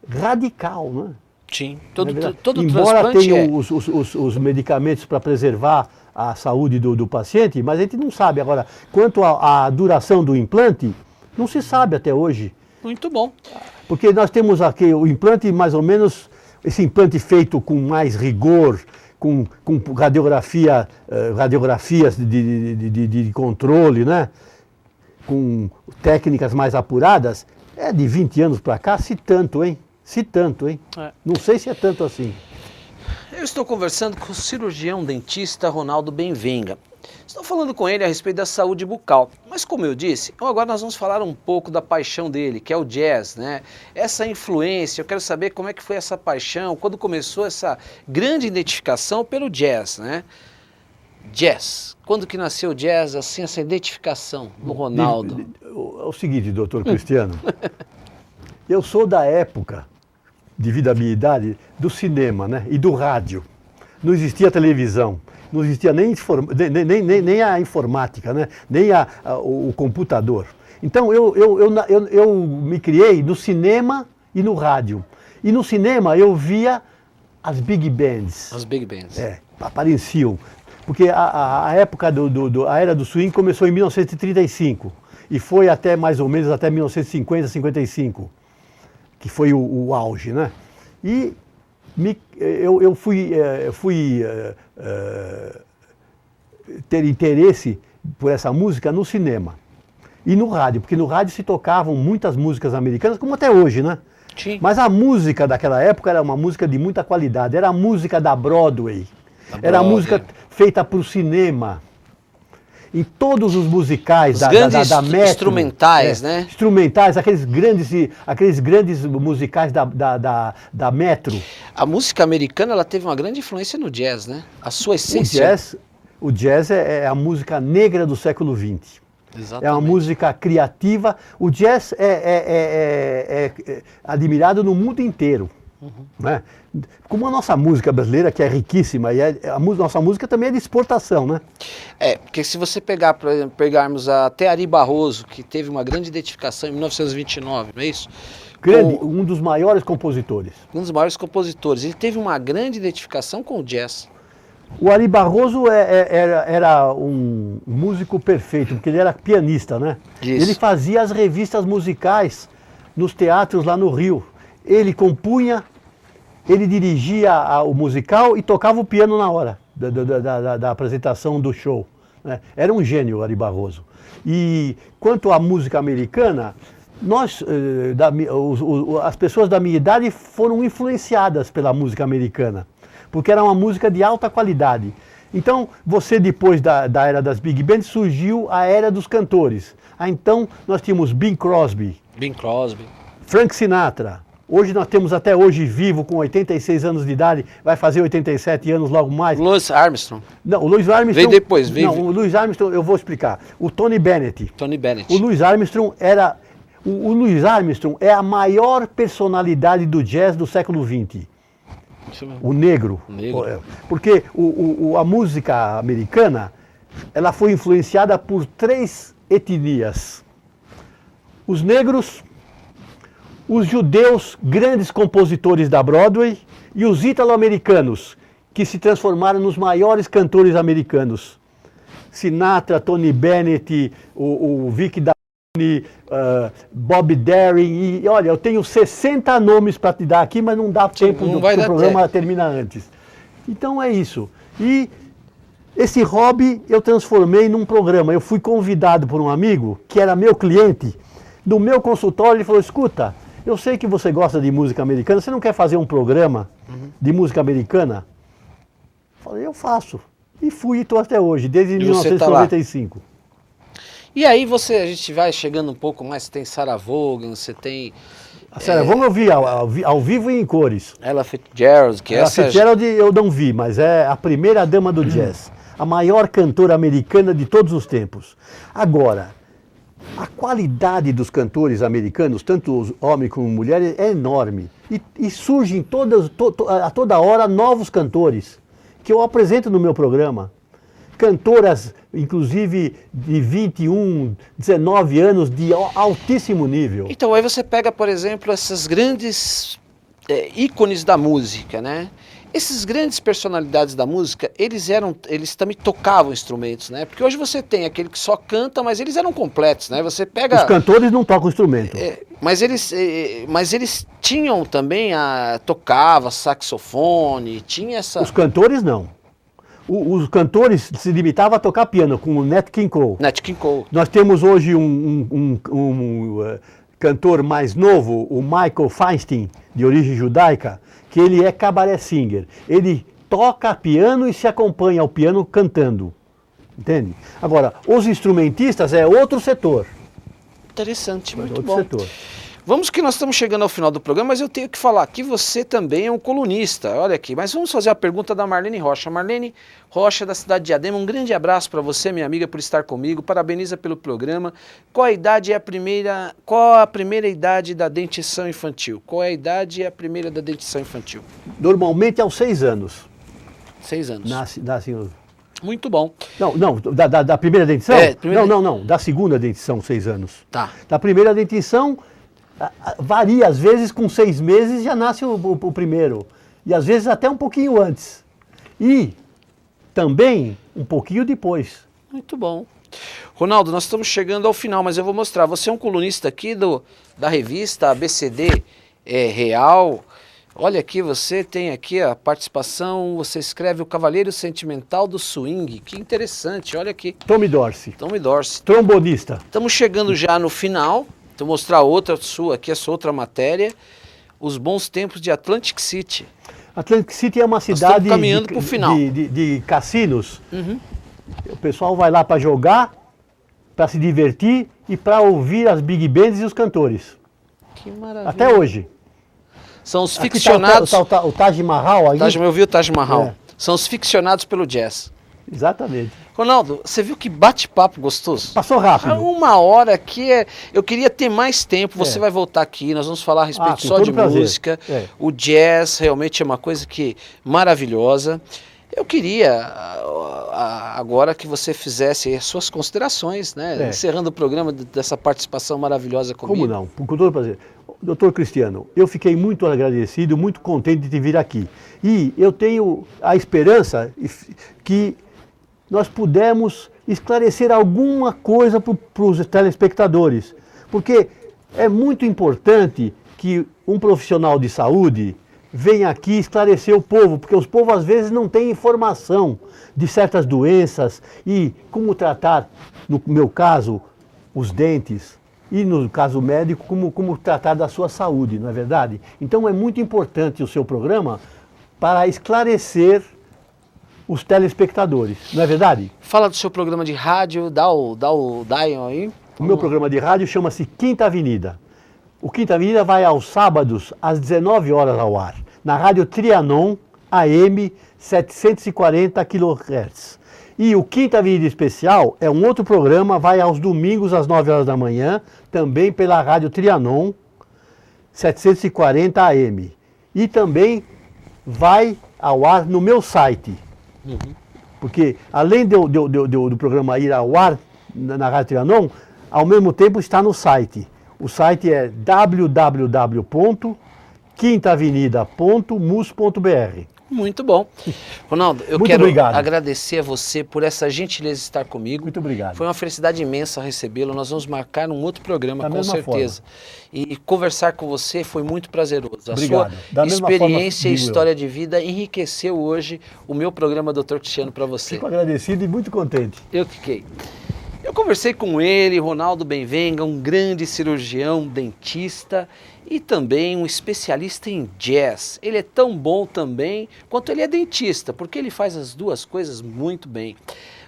radical, né? Sim, todo Embora transplante tenham os medicamentos para preservar a saúde do paciente, mas a gente não sabe. Agora, quanto à duração do implante, não se sabe até hoje. Muito bom. Porque nós temos aqui o implante, mais ou menos, esse implante feito com mais rigor, com radiografias de controle, né? Com técnicas mais apuradas, é de 20 anos para cá, se tanto, hein? Não sei se é tanto assim. Eu estou conversando com o cirurgião dentista Ronaldo Benvenga. Estou falando com ele a respeito da saúde bucal. Mas como eu disse, agora nós vamos falar um pouco da paixão dele, que é o jazz, né? Essa influência, eu quero saber como é que foi essa paixão, quando começou essa grande identificação pelo jazz, né? Jazz. Quando que nasceu o jazz, assim, essa identificação do Ronaldo? É o seguinte, doutor Cristiano, eu sou da época, devido à minha idade, do cinema, né? E do rádio. Não existia televisão, não existia nem a informática, né? Nem o computador. Então eu me criei no cinema e no rádio. E no cinema eu via as big bands. As big bands. Apareciam. Porque a época a era do swing começou em 1935 e foi até mais ou menos até 1950, 55, que foi o auge, né? E eu fui ter interesse por essa música no cinema e no rádio, porque no rádio se tocavam muitas músicas americanas, como até hoje, né? Sim. Mas a música daquela época era uma música de muita qualidade, era a música da Broadway. Era a música feita para o cinema. Em todos os musicais da Metro, instrumentais, né? Instrumentais, aqueles grandes musicais da Metro. A música americana ela teve uma grande influência no jazz, né? A sua essência. O jazz é a música negra do século XX. Exatamente. É uma música criativa. O jazz é admirado no mundo inteiro. Né? Como a nossa música brasileira, que é riquíssima, e nossa música também é de exportação, né? Porque se você pegarmos até Ari Barroso, que teve uma grande identificação em 1929, não é isso? Um dos maiores compositores. Um dos maiores compositores. Ele teve uma grande identificação com o jazz. O Ari Barroso era um músico perfeito, porque ele era pianista, né? Isso. Ele fazia as revistas musicais nos teatros lá no Rio. Ele compunha, ele dirigia o musical e tocava o piano na hora da apresentação do show, né? Era um gênio, o Ari Barroso. E quanto à música americana, as pessoas da minha idade foram influenciadas pela música americana, porque era uma música de alta qualidade. Então, depois da era das big bands, surgiu a era dos cantores. Então, nós tínhamos Bing Crosby, Frank Sinatra. Hoje nós temos até hoje vivo, com 86 anos de idade, vai fazer 87 anos logo mais. Louis Armstrong. Não, o Louis Armstrong... Veio depois, o Louis Armstrong, eu vou explicar. O Tony Bennett. O Louis Armstrong o Louis Armstrong é a maior personalidade do jazz do século XX. O negro. Porque a música americana, ela foi influenciada por 3 etnias. Os negros, os judeus, grandes compositores da Broadway, e os italo-americanos, que se transformaram nos maiores cantores americanos. Sinatra, Tony Bennett, o Vic Damone, Bob Darin, e olha, eu tenho 60 nomes para te dar aqui, mas não dá tempo, porque o programa termina antes. Então é isso. E esse hobby eu transformei num programa. Eu fui convidado por um amigo, que era meu cliente, no meu consultório. Ele falou: escuta, eu sei que você gosta de música americana, você não quer fazer um programa de música americana? Eu falei: eu faço. E fui e estou até hoje, desde 1995. E aí a gente vai chegando um pouco mais, você tem Sarah Vaughan, você tem... A Sarah Vaughan eu vi ao vivo e em cores. Ella Fitzgerald, que Ella Fitzgerald eu não vi, mas é a primeira dama do jazz. A maior cantora americana de todos os tempos. Agora, a qualidade dos cantores americanos, tanto homens como mulheres, é enorme. E surgem a toda hora novos cantores, que eu apresento no meu programa. Cantoras, inclusive, de 21, 19 anos, de altíssimo nível. Então, aí você pega, por exemplo, essas grandes ícones da música, né? Esses grandes personalidades da música, eles também tocavam instrumentos, né? Porque hoje você tem aquele que só canta, mas eles eram completos, né? Você pega... Os cantores não tocam instrumento. Mas eles tinham também tocava saxofone, tinha essa... Os cantores não. Os cantores se limitavam a tocar piano, com o Nat King Cole. Nós temos hoje um cantor mais novo, o Michael Feinstein, de origem judaica, que ele é cabaré singer. Ele toca piano e se acompanha ao piano cantando. Entende? Agora, os instrumentistas é outro setor. Interessante, muito outro bom. Setor. Vamos que nós estamos chegando ao final do programa, mas eu tenho que falar que você também é um colunista, olha aqui. Mas vamos fazer a pergunta da Marlene Rocha. Marlene Rocha, da cidade de Diadema, um grande abraço para você, minha amiga, por estar comigo. Parabeniza pelo programa. Qual a primeira idade da dentição infantil? Qual é a idade e a primeira da dentição infantil? Normalmente aos 6 anos. 6 anos. Nasce Muito bom. Não, da primeira dentição? Primeira... Não, da segunda dentição, 6 anos. Tá. Da primeira dentição, varia, às vezes com 6 meses já nasce o primeiro. E às vezes até um pouquinho antes. E também um pouquinho depois. Muito bom. Ronaldo, nós estamos chegando ao final, mas eu vou mostrar. Você é um colunista aqui da revista ABCD Real. Olha aqui, você tem aqui a participação, você escreve o Cavaleiro Sentimental do Swing. Que interessante, olha aqui. Tommy Dorsey. Tommy Dorsey. Trombonista. Estamos chegando já no final. Vou mostrar outra sua aqui, essa outra matéria. Os bons tempos de Atlantic City. Atlantic City é uma cidade caminhando pro final. De cassinos. Uhum. O pessoal vai lá para jogar, para se divertir e para ouvir as big bands e os cantores. Que maravilha. Até hoje. São os Aqui ficcionados... tá o Taj Mahal aí. Eu vi o Taj Mahal. É. São os ficcionados pelo jazz. Exatamente. Ronaldo, você viu que bate-papo gostoso? Passou rápido. Uma hora aqui, eu queria ter mais tempo, você vai voltar aqui, nós vamos falar a respeito com só todo de prazer. música. É. O jazz realmente é uma coisa maravilhosa. Eu queria agora que você fizesse as suas considerações, né? Encerrando o programa dessa participação maravilhosa comigo. Como não? Com todo prazer. Doutor Cristiano, eu fiquei muito agradecido, muito contente de te vir aqui. E eu tenho a esperança que nós pudemos esclarecer alguma coisa para os telespectadores. Porque é muito importante que um profissional de saúde venha aqui esclarecer o povo, porque os povos às vezes não têm informação de certas doenças e como tratar, no meu caso, os dentes, e no caso médico, como tratar da sua saúde, não é verdade? Então é muito importante o seu programa para esclarecer os telespectadores, não é verdade? Fala do seu programa de rádio, dá o dial aí. O meu programa de rádio chama-se Quinta Avenida. O Quinta Avenida vai aos sábados às 19 horas ao ar, na Rádio Trianon AM 740 kHz. E o Quinta Avenida Especial é um outro programa, vai aos domingos às 9 horas da manhã, também pela Rádio Trianon 740 AM. E também vai ao ar no meu site. Porque além do programa ir ao ar na Rádio Trianon, ao mesmo tempo está no site. O site é www.quintaavenida.mus.br. Muito bom. Ronaldo, eu quero agradecer a você por essa gentileza de estar comigo. Muito obrigado. Foi uma felicidade imensa recebê-lo. Nós vamos marcar um outro programa, com certeza. E conversar com você foi muito prazeroso. A sua experiência e história de vida enriqueceu hoje o meu programa Dr. Cristiano para você. Fico agradecido e muito contente. Eu fiquei. Eu conversei com ele, Ronaldo Benvenga, um grande cirurgião, dentista e também um especialista em jazz. Ele é tão bom também quanto ele é dentista, porque ele faz as duas coisas muito bem.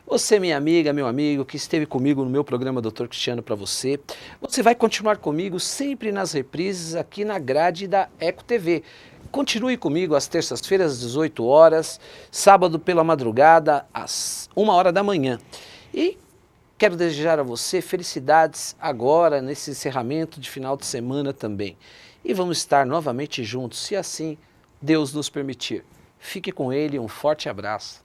Você, minha amiga, meu amigo, que esteve comigo no meu programa Dr. Cristiano para você, você vai continuar comigo sempre nas reprises aqui na grade da Eco TV. Continue comigo às terças-feiras às 18 horas, sábado pela madrugada às 1 hora da manhã. E quero desejar a você felicidades agora, nesse encerramento de final de semana também. E vamos estar novamente juntos, se assim Deus nos permitir. Fique com ele, um forte abraço.